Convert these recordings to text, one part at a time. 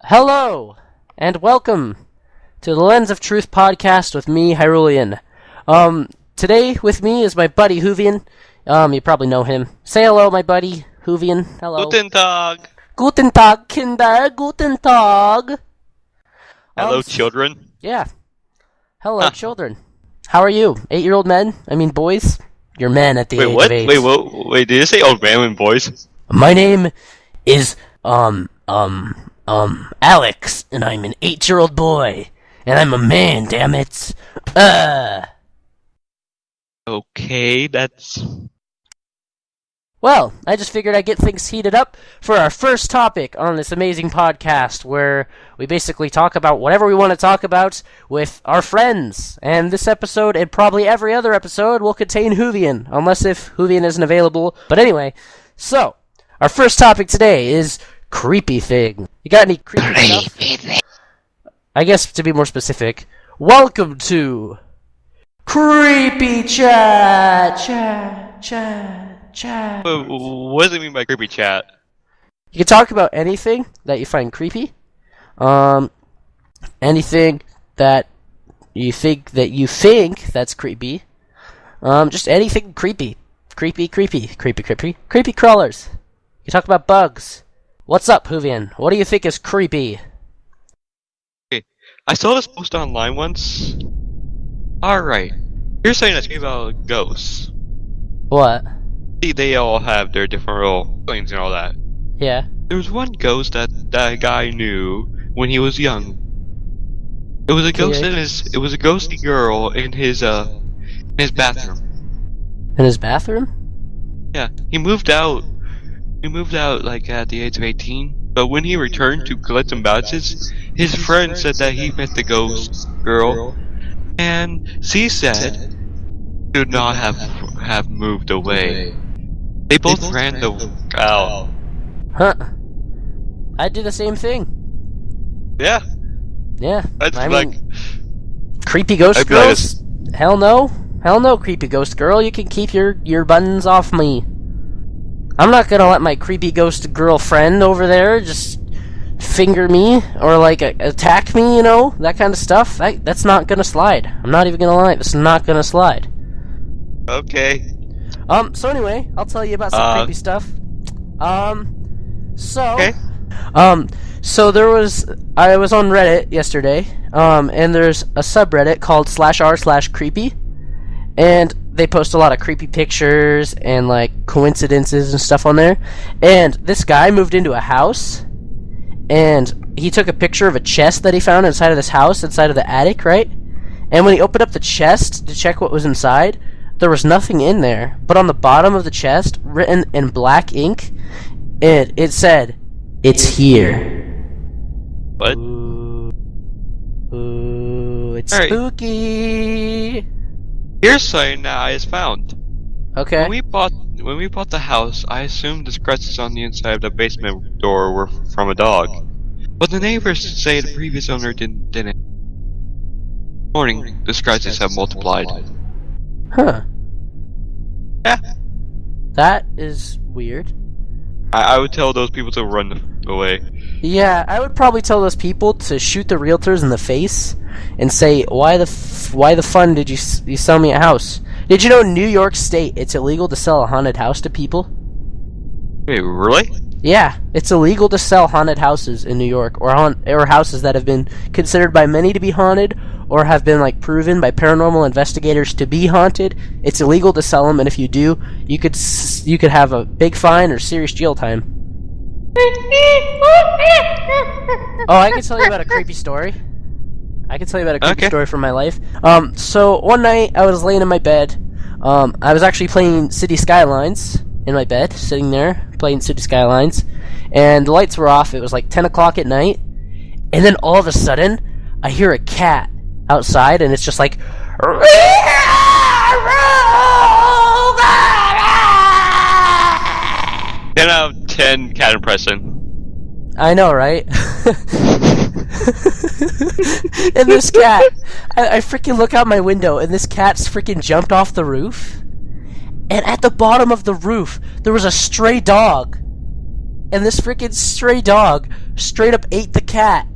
Hello, and welcome to the Lens of Truth podcast with me, Hyrulian. Today with me is my buddy Whovian. You probably know him. Say hello, my buddy Whovian. Hello. Guten Tag. Guten Tag, Kinder. Guten Tag. Hello, children. Yeah. Hello, children. How are you? 8-year-old men? I mean, boys? You're men at the age of 8. Wait, did you say old man and boys? My name is, Alex, and I'm an 8-year-old boy. And I'm a man, damn it. Okay, that's... Well, I just figured I'd get things heated up for our first topic on this amazing podcast, where we basically talk about whatever we want to talk about with our friends. And this episode, and probably every other episode, will contain Whovian, unless if Whovian isn't available. But anyway, so, our first topic today is creepy thing. You got any creepy stuff? I guess, to be more specific, welcome to Creepy Chat! Chat. What does it mean by creepy chat? You can talk about anything that you find creepy. Anything that you think that's creepy. Just anything creepy. Creepy crawlers. You talk about bugs. What's up, Whovian? What do you think is creepy? Okay, I saw this post online once. Alright. Here's something that's creepy about ghosts. What? See, they all have their different little things and all that. Yeah. There was one ghost that guy knew when he was young. It was a ghost it was a ghosty girl in his bathroom. In his bathroom? Yeah. He moved out like at the age of 18. But when he returned to collect some badges, his friend said that he met the ghost girl, and she said could not have moved away. They both ran the out. Huh. I'd do the same thing. Yeah. Yeah. I mean, creepy ghost girls? Hell no. Hell no, creepy ghost girl. You can keep your buttons off me. I'm not gonna let my creepy ghost girlfriend over there just finger me or like attack me, you know, that kind of stuff. That's not gonna slide. I'm not even gonna lie. That's not gonna slide. Okay. So anyway, I'll tell you about some creepy stuff. Okay. So I was on Reddit yesterday, and there's a subreddit called /r/creepy, and they post a lot of creepy pictures and like coincidences and stuff on there. And this guy moved into a house, and he took a picture of a chest that he found inside of this house, inside of the attic, right? And when he opened up the chest to check what was inside, there was nothing in there, but on the bottom of the chest, written in black ink, it said, "It's here." What? Ooh, it's All right. spooky. Here's something that I just found. Okay. When we bought the house, I assumed the scratches on the inside of the basement door were from a dog, but the neighbors say the previous owner didn't. Morning, the scratches have multiplied. Huh. Yeah. That is weird. I would tell those people to run away. Yeah, I would probably tell those people to shoot the realtors in the face and say, why the fun did you sell me a house? Did you know in New York State it's illegal to sell a haunted house to people? Wait, really? Yeah, it's illegal to sell haunted houses in New York, or houses that have been considered by many to be haunted, or have been like proven by paranormal investigators to be haunted. It's illegal to sell them, and if you do, you could have a big fine or serious jail time. Oh, I can tell you about a creepy story. Story from my life. So one night I was laying in my bed. I was actually playing City Skylines in my bed, sitting there playing City Skylines, and the lights were off. It was like 10 o'clock at night, and then all of a sudden I hear a cat outside, and it's just like 10 out of 10 cat impression. I know, right? And this cat, I freaking look out my window, and this cat's freaking jumped off the roof. And at the bottom of the roof, there was a stray dog. And and this freaking stray dog straight up ate the cat.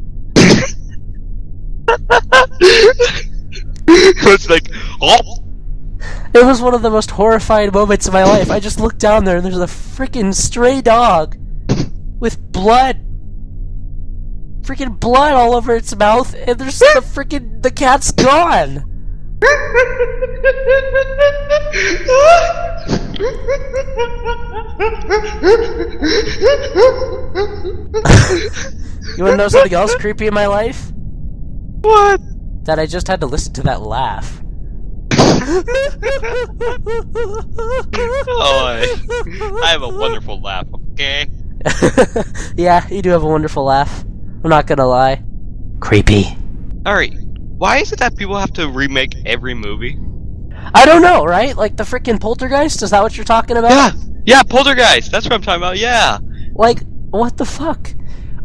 It's like, oh. It was one of the most horrifying moments of my life. I just looked down there and there's a freaking stray dog with blood. Freaking blood all over its mouth, and there's the cat's gone. You wanna know something else creepy in my life? What? That I just had to listen to that laugh. Oh, I have a wonderful laugh, okay? Yeah, you do have a wonderful laugh. I'm not gonna lie. Creepy. Alright, why is it that people have to remake every movie? I don't know, right? Like the freaking Poltergeist? Is that what you're talking about? Yeah, Poltergeist, that's what I'm talking about, yeah! Like, what the fuck?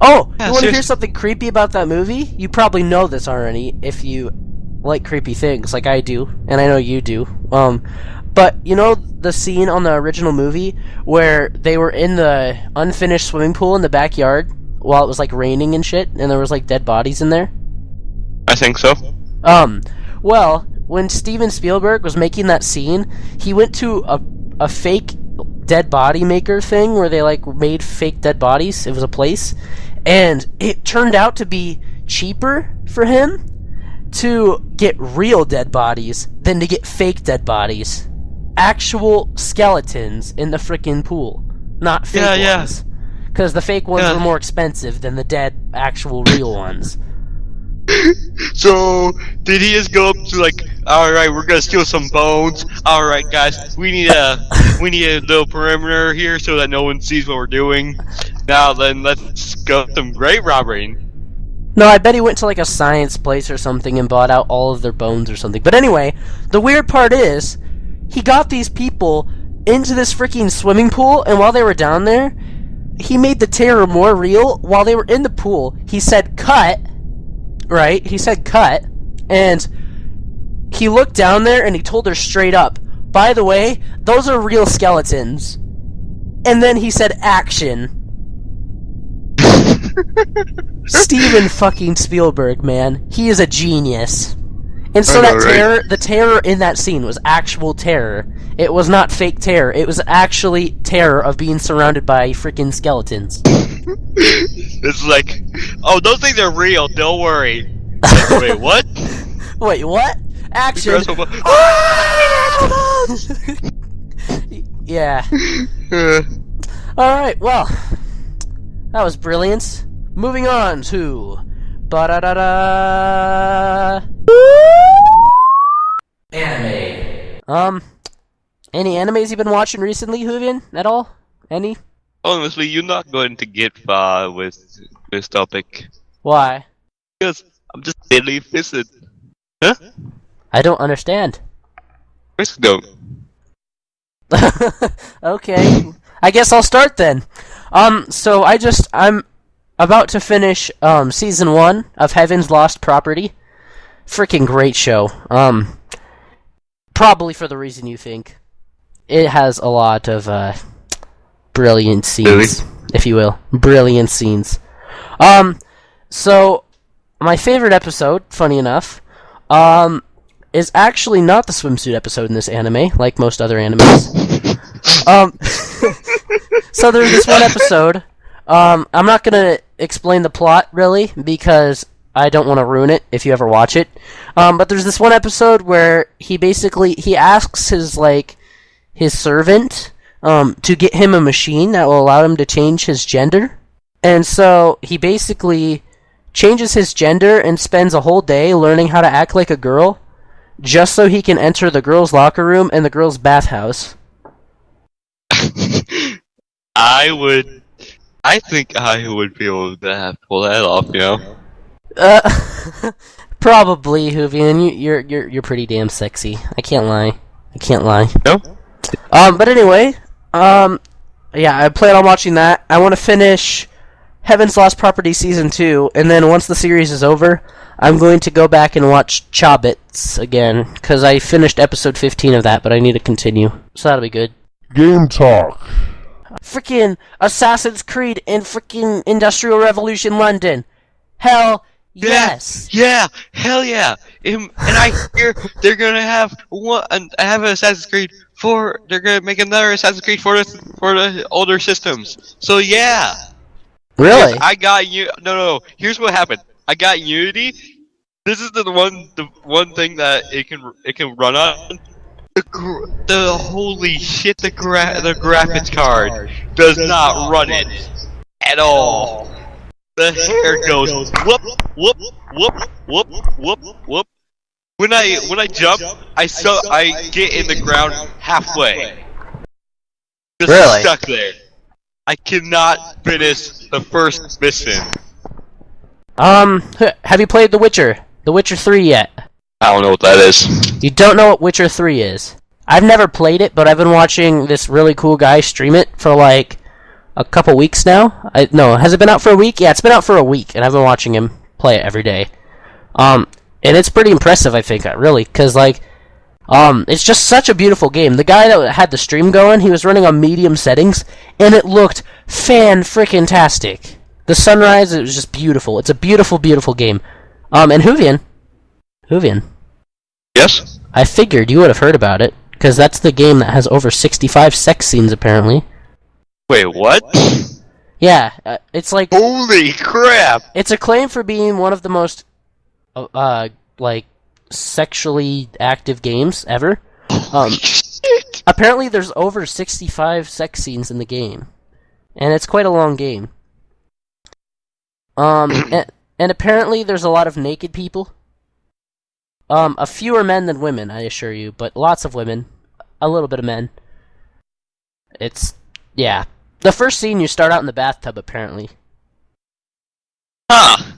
Oh, Yeah, you wanna hear something creepy about that movie? You probably know this already if you like creepy things, like I do, and I know you do. But you know the scene on the original movie where they were in the unfinished swimming pool in the backyard while it was like raining and shit, and there was like dead bodies in there? I think so. Well, when Steven Spielberg was making that scene, he went to a fake dead body maker thing where they like made fake dead bodies. It was a place, and it turned out to be cheaper for him to get real dead bodies than to get fake dead bodies. Actual skeletons in the frickin' pool, not fake ones. Because the fake ones were more expensive than the dead, actual, real ones. So, did he just go up to like, alright, we're gonna steal some bones, alright guys, we need a little perimeter here so that no one sees what we're doing. Now then, let's go some grave robbing. No, I bet he went to like a science place or something and bought out all of their bones or something. But anyway, the weird part is, he got these people into this freaking swimming pool, and while they were down there, he made the terror more real. While they were in the pool, he said, "Cut," right? He said, "Cut," and he looked down there and he told her straight up, "By the way, those are real skeletons." And then he said, "Action." Steven fucking Spielberg, man. He is a genius. And so the terror in that scene was actual terror. It was not fake terror. It was actually terror of being surrounded by freaking skeletons. It's like, oh, those things are real, don't worry. Like, wait, what? Wait, what? Action! Yeah. Alright, well, that was brilliant. Moving on to... Ba-da-da-da... Anime. Any animes you've been watching recently, Whovian? At all? Any? Honestly, you're not going to get far with this topic. Why? Because I'm just deadly fisted. Huh? I don't understand. Risk don't. Okay. I guess I'll start then. So I'm about to finish, season 1 of Heaven's Lost Property. Freaking great show. Probably for the reason you think. It has a lot of, brilliant scenes, if you will. Brilliant scenes. So, my favorite episode, funny enough, is actually not the swimsuit episode in this anime, like most other animes. So there's this one episode, I'm not gonna explain the plot, really, because I don't want to ruin it if you ever watch it. But there's this one episode where he asks his servant, to get him a machine that will allow him to change his gender. And so he basically changes his gender and spends a whole day learning how to act like a girl, just so he can enter the girls' locker room and the girls' bathhouse. I think I would be able to pull that off, you know? Probably, Whovian. You're pretty damn sexy. I can't lie. No? But anyway, yeah, I plan on watching that. I want to finish Heaven's Lost Property Season 2, and then once the series is over, I'm going to go back and watch Chobits again, because I finished episode 15 of that, but I need to continue. So that'll be good. Game talk. Freaking Assassin's Creed in freaking Industrial Revolution London. Hell yes. Yeah, hell yeah. And I hear they're gonna have an Assassin's Creed for. They're gonna make another Assassin's Creed for the older systems. So yeah. Really? I got you. No. Here's what happened. I got Unity. This is the one thing that it can run on. The holy shit, the graphics card does not run it at all. The hair goes whoop whoop whoop whoop whoop whoop. When I jump, I get in the ground halfway. Just Really? stuck there. I cannot finish the first mission. Have you played The Witcher? The Witcher 3 yet? I don't know what that is. You don't know what Witcher 3 is? I've never played it, but I've been watching this really cool guy stream it for like a couple weeks now. No, has it been out for a week? Yeah, it's been out for a week, and I've been watching him play it every day. And it's pretty impressive, I think, really, because like, it's just such a beautiful game. The guy that had the stream going, he was running on medium settings, and it looked fan-freaking-tastic. The sunrise, it was just beautiful. It's a beautiful, beautiful game. And Whovian. Yes? I figured you would have heard about it, because that's the game that has over 65 sex scenes, apparently. Wait, what? Yeah, it's like... Holy crap! It's acclaimed for being one of the most, like, sexually active games ever. Shit. Apparently there's over 65 sex scenes in the game. And it's quite a long game. And apparently there's a lot of naked people. A fewer men than women, I assure you, but lots of women. A little bit of men. Yeah. The first scene, you start out in the bathtub, apparently. Huh.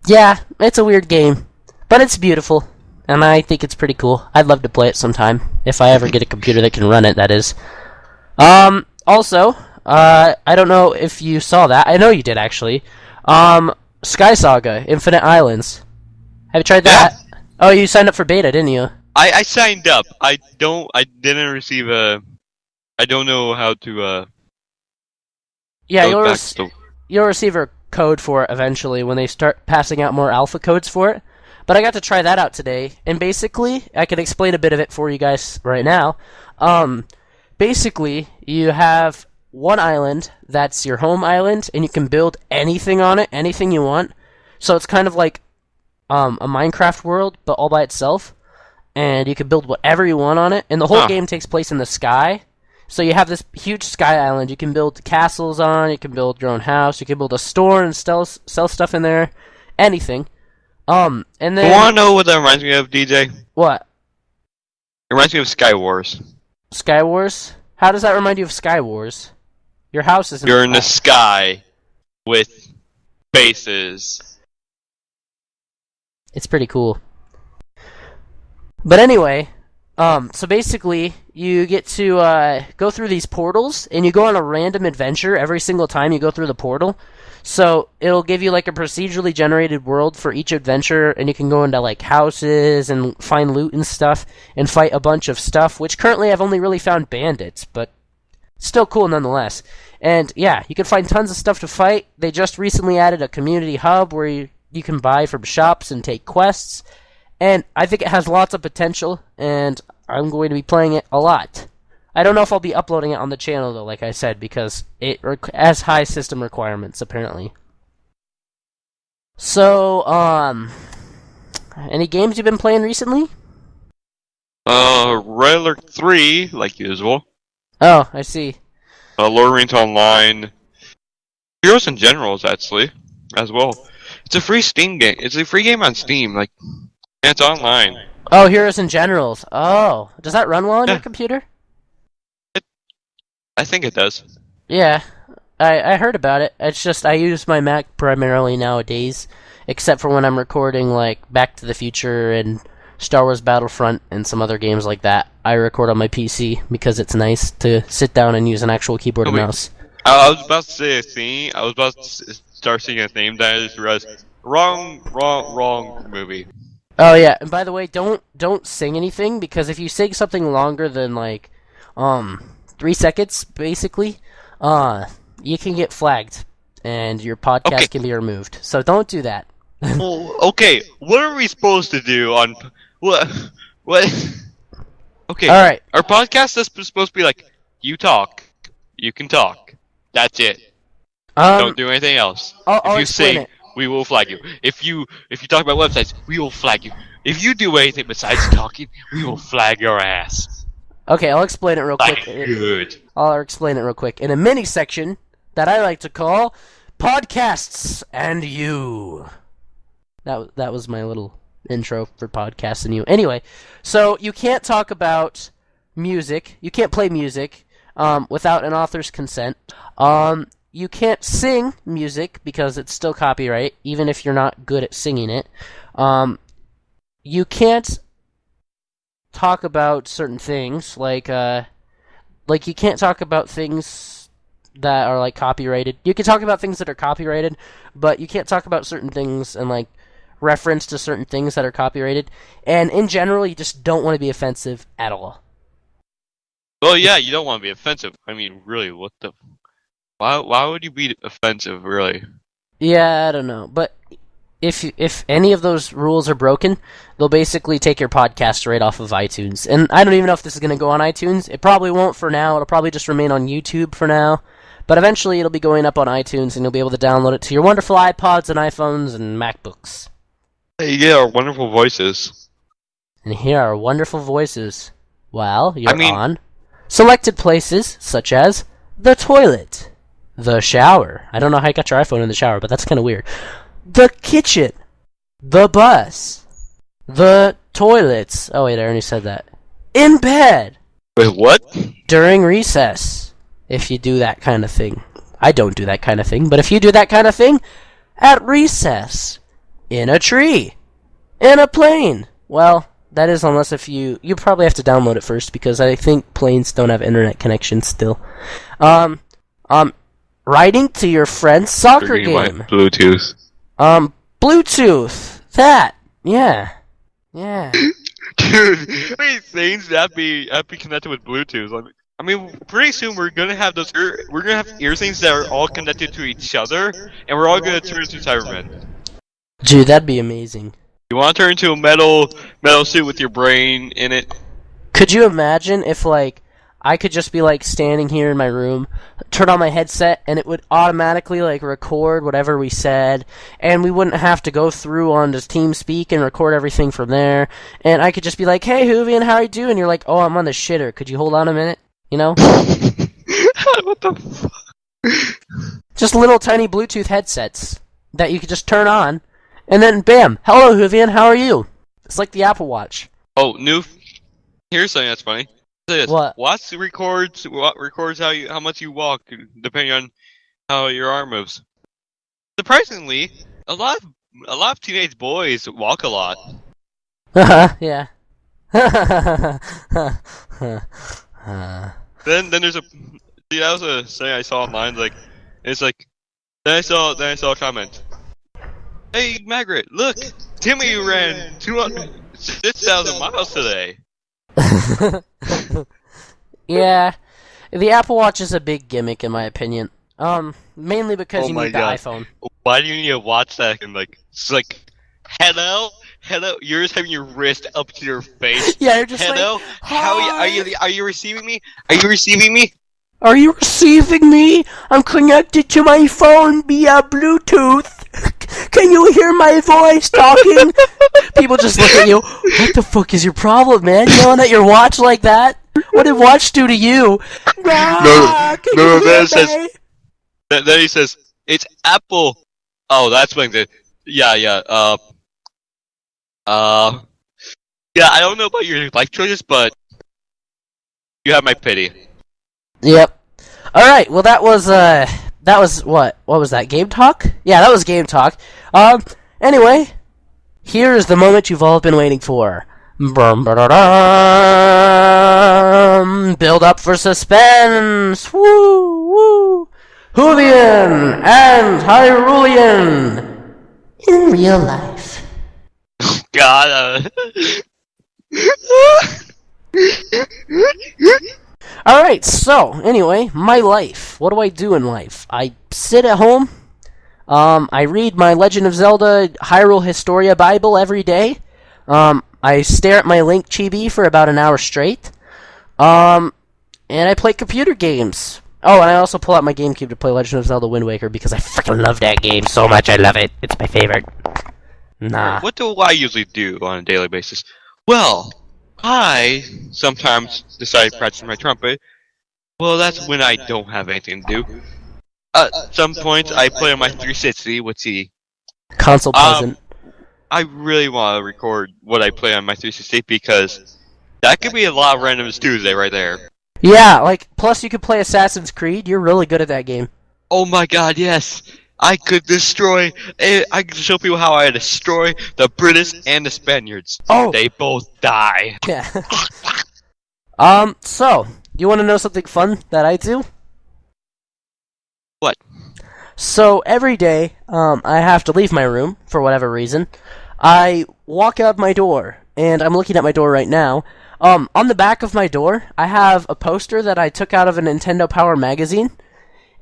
Yeah, it's a weird game. But it's beautiful. And I think it's pretty cool. I'd love to play it sometime. If I ever get a computer that can run it, that is. Also, I don't know if you saw that. I know you did, actually. Sky Saga, Infinite Islands. Have you tried that? Yeah. Oh, you signed up for beta, didn't you? I signed up. I didn't receive I don't know how to, Yeah, you'll receive a code for it eventually when they start passing out more alpha codes for it. But I got to try that out today, and basically, I can explain a bit of it for you guys right now. Basically, you have one island that's your home island, and you can build anything on it, anything you want. So it's kind of like a Minecraft world, but all by itself. And you can build whatever you want on it, and the whole game takes place in the sky. So you have this huge sky island. You can build castles on, you can build your own house, you can build a store and sell stuff in there. Anything. And then... I want to know what that reminds me of, DJ? What? It reminds me of Sky Wars. Sky Wars? How does that remind you of Sky Wars? Your house is You're in the sky with bases. It's pretty cool. But anyway, so basically, you get to go through these portals, and you go on a random adventure every single time you go through the portal. So it'll give you like a procedurally generated world for each adventure, and you can go into like houses and find loot and stuff, and fight a bunch of stuff, which currently I've only really found bandits, but still cool nonetheless. And yeah, you can find tons of stuff to fight. They just recently added a community hub where you can buy from shops and take quests. And I think it has lots of potential, and I'm going to be playing it a lot. I don't know if I'll be uploading it on the channel, though, like I said, because it has high system requirements, apparently. So, any games you've been playing recently? Red Alert 3, like usual. Oh, I see. Lord of the Rings Online. Heroes and Generals, actually, as well. It's a free Steam game. It's a free game on Steam, like... It's online. Oh, Heroes and Generals. Oh, does that run well on your computer? I think it does. Yeah, I heard about it. It's just I use my Mac primarily nowadays, except for when I'm recording like Back to the Future and Star Wars Battlefront and some other games like that. I record on my PC because it's nice to sit down and use an actual keyboard and mouse. I was about to say a theme. I was about to start singing a theme that I just realized. Wrong movie. Oh yeah, and by the way, don't sing anything, because if you sing something longer than like 3 seconds, basically, you can get flagged, and your podcast can be removed. So don't do that. Well, okay, what are we supposed to do on what? Okay, All right. Our podcast is supposed to be like, you talk, you can talk. That's it. Don't do anything else. I'll if you explain sing, it. we will flag you. If you talk about websites, we will flag you. If you do anything besides talking, we will flag your ass. Okay, I'll explain it real quick. Good. I'll explain it real quick in a mini section that I like to call Podcasts and You. That was my little intro for Podcasts and You. Anyway, so you can't talk about music. You can't play music without an author's consent. You can't sing music because it's still copyright, even if you're not good at singing it. You can't talk about certain things, like you can't talk about things that are like copyrighted. You can talk about things that are copyrighted, but you can't talk about certain things and like reference to certain things that are copyrighted. And in general, you just don't want to be offensive at all. Well, yeah, you don't want to be offensive. I mean, really, what the? Why would you be offensive, really? Yeah, I don't know, but if any of those rules are broken, they'll basically take your podcast right off of iTunes. And I don't even know if this is going to go on iTunes. It probably won't for now. It'll probably just remain on YouTube for now. But eventually it'll be going up on iTunes, and you'll be able to download it to your wonderful iPods and iPhones and MacBooks. Hey, yeah, our wonderful voices. And here are wonderful voices while you're on selected places such as the toilet, the shower. I don't know how you got your iPhone in the shower, but that's kind of weird. The kitchen, the bus, the toilets. Oh wait, I already said that. In bed. Wait, what? During recess, if you do that kind of thing. I don't do that kind of thing, but if you do that kind of thing, at recess, in a tree, in a plane. Well, that is unless if you probably have to download it first, because I think planes don't have internet connection still. Riding to your friend's soccer game. Bluetooth. Bluetooth. That. Yeah. Yeah. Dude, how many things that be connected with Bluetooth? I mean, pretty soon we're gonna have we're gonna have ear things that are all connected to each other, and we're all gonna turn into Cybermen. Dude, that'd be amazing. You want to turn into a metal suit with your brain in it? Could you imagine if, like, I could just be, like, standing here in my room, turn on my headset, and it would automatically, like, record whatever we said, and we wouldn't have to go through on just TeamSpeak and record everything from there, and I could just be like, hey, Whovian, how are you doing? You're like, oh, I'm on the shitter. Could you hold on a minute? You know? What the fuck? Just little tiny Bluetooth headsets that you could just turn on, and then, bam, hello, Whovian, how are you? It's like the Apple Watch. Oh, here's something that's funny. What? What records how much you walk, depending on how your arm moves. Surprisingly, a lot of teenage boys walk a lot. Yeah. Then there's that was a thing I saw online. Then I saw a comment. Hey, Margaret, look, Timmy ran 6,000 miles today. Yeah, the Apple Watch is a big gimmick in my opinion. Mainly because you need the iPhone. Why do you need to watch that and it's like, hello, you're just having your wrist up to your face. Yeah, you're just hello, like, are you receiving me? Are you receiving me? Are you receiving me? I'm connected to my phone via Bluetooth. Can you hear my voice talking? People just look at you. What the fuck is your problem, man? Yelling at your watch like that? What did watch do to you? No. Then he says, it's Apple. Oh, that's when yeah. Yeah, I don't know about your life choices, but you have my pity. Yep. Alright, well that was what? What was that? Game Talk? Yeah, that was Game Talk. Anyway, here's the moment you've all been waiting for. Build up for suspense. Woo, woo. Whovian and Hyrulian in real life. God. Alright, so, anyway, my life. What do I do in life? I sit at home. I read my Legend of Zelda Hyrule Historia Bible every day. I stare at my Link chibi for about an hour straight. And I play computer games. Oh, and I also pull out my GameCube to play Legend of Zelda Wind Waker because I freaking love that game so much. I love it. It's my favorite. Nah. What do I usually do on a daily basis? Well, I sometimes decide to practice my trumpet. Well, that's when I don't have anything to do. At some points, I play on my 360 with the Console present. I really want to record what I play on my 360 because that could be a lot of Random's Tuesday right there. Yeah, like, plus you could play Assassin's Creed. You're really good at that game. Oh my god, yes! I could I could show people how I destroy the British and the Spaniards. Oh! They both die. Yeah. So, you want to know something fun that I do? What? So, every day, I have to leave my room, for whatever reason. I walk out my door, and I'm looking at my door right now. On the back of my door, I have a poster that I took out of a Nintendo Power magazine,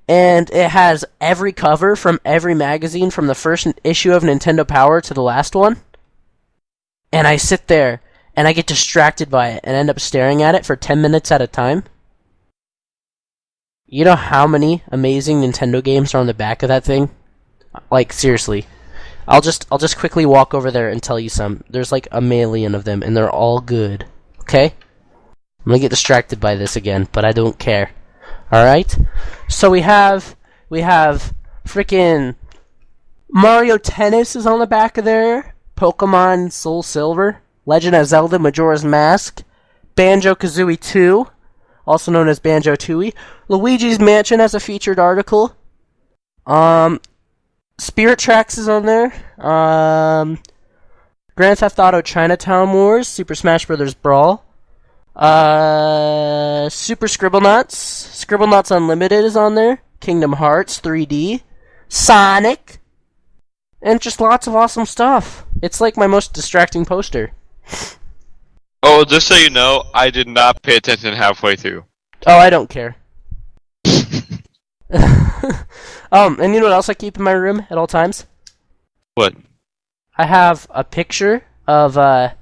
and it has every cover from every magazine from the first issue of Nintendo Power to the last one. And I sit there, and I get distracted by it, and end up staring at it for 10 minutes at a time. You know how many amazing Nintendo games are on the back of that thing? Like, seriously. I'll just quickly walk over there and tell you some. There's like a million of them, and they're all good. Okay? I'm gonna get distracted by this again, but I don't care. Alright? So we have frickin' Mario Tennis is on the back of there. Pokemon Soul Silver. Legend of Zelda Majora's Mask. Banjo-Kazooie 2, also known as Banjo-Tooie. Luigi's Mansion has a featured article. Spirit Tracks is on there. Grand Theft Auto Chinatown Wars, Super Smash Bros. Brawl, Super Scribblenauts Unlimited is on there, Kingdom Hearts 3D, Sonic, and just lots of awesome stuff. It's like my most distracting poster. Oh, just so you know, I did not pay attention halfway through. Oh, I don't care. And you know what else I keep in my room at all times? What? I have a picture of that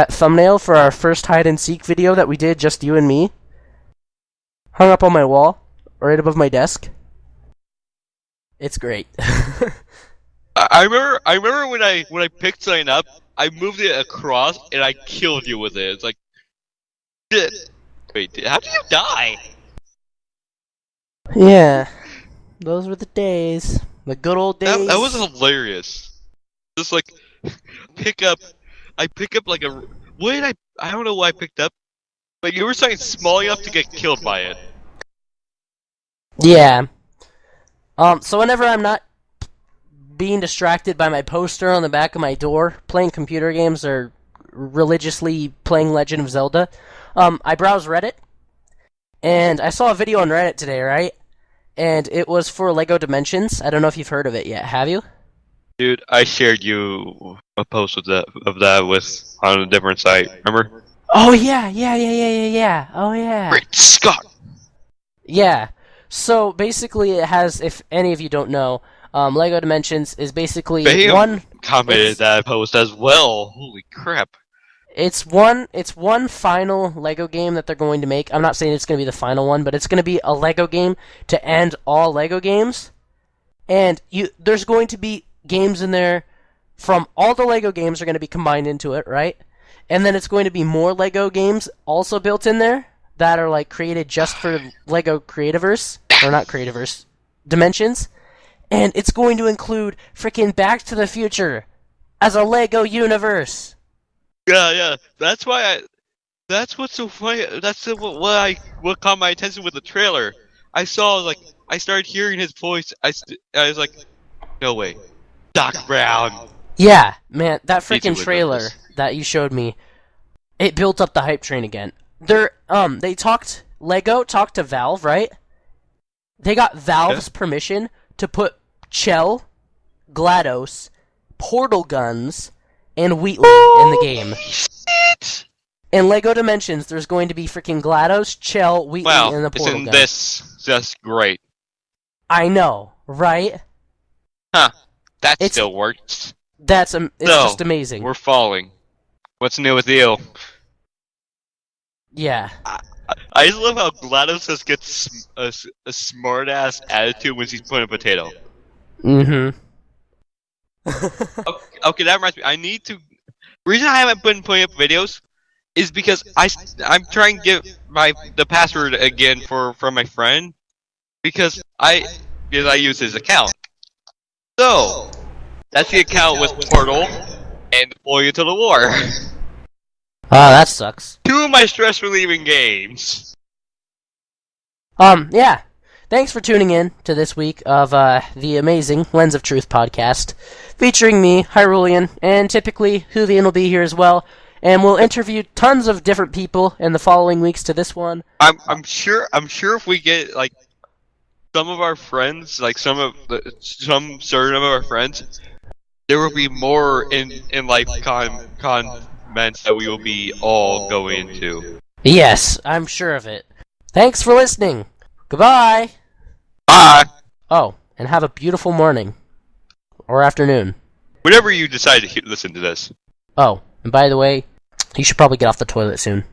thumbnail for our first hide-and-seek video that we did, just you and me, hung up on my wall, right above my desk. It's great. I remember when I picked something up, I moved it across and I killed you with it. It's like, shit. Wait, how did you die? Yeah, those were the days, the good old days. That was hilarious. Just like I pick up like a. What did I don't know what I picked up, but you were something small enough to get killed by it. Yeah. So whenever I'm not being distracted by my poster on the back of my door, playing computer games or religiously playing Legend of Zelda, I browse Reddit, and I saw a video on Reddit today, right? And it was for LEGO Dimensions. I don't know if you've heard of it yet. Have you? Dude, I shared you a post of that with on a different site. Remember? Oh yeah. Oh yeah. Great Scott! Yeah. So basically, it has. If any of you don't know, LEGO Dimensions is basically Bam commented that post as well. Holy crap! It's one final LEGO game that they're going to make. I'm not saying it's going to be the final one, but it's going to be a LEGO game to end all LEGO games. And there's going to be games in there from all the LEGO games are going to be combined into it, right? And then it's going to be more LEGO games also built in there that are like created just for LEGO Creativerse, or not Creativerse, Dimensions. And it's going to include freaking Back to the Future as a LEGO universe. Yeah. That's what's so funny. What caught my attention with the trailer. I started hearing his voice. I was like, no way, Doc Brown. Yeah, man, that freaking trailer that you showed me, it built up the hype train again. Lego talked to Valve, right? They got Valve's permission to put Chell, GLaDOS, portal guns, and Wheatley in the game. Shit. in Lego Dimensions, there's going to be freaking GLaDOS, Chell, Wheatley, and the Portal isn't Guy. this just great? I know, right? Huh. That still works. It's just amazing. We're falling. What's new with you? Yeah. I just love how GLaDOS just gets a smart-ass attitude when she's putting a potato. Mm-hmm. Okay, that reminds me. I need to... The reason I haven't been putting up videos is because I'm trying to get the password again from my friend because I use his account. So that's the account with Portal and Deploy Into the War. Oh, that sucks. 2 of my stress relieving games. Yeah. Thanks for tuning in to this week of the amazing Lens of Truth podcast, featuring me, Hyrulian, and typically Whovian will be here as well, and we'll interview tons of different people in the following weeks to this one. I'm sure if we get like some of our friends, like some certain of our friends, there will be more in like comments that we will be all going into. Yes, I'm sure of it. Thanks for listening. Goodbye. Bye. Oh, and have a beautiful morning. Or afternoon. Whenever you decide to listen to this. Oh, and by the way, you should probably get off the toilet soon.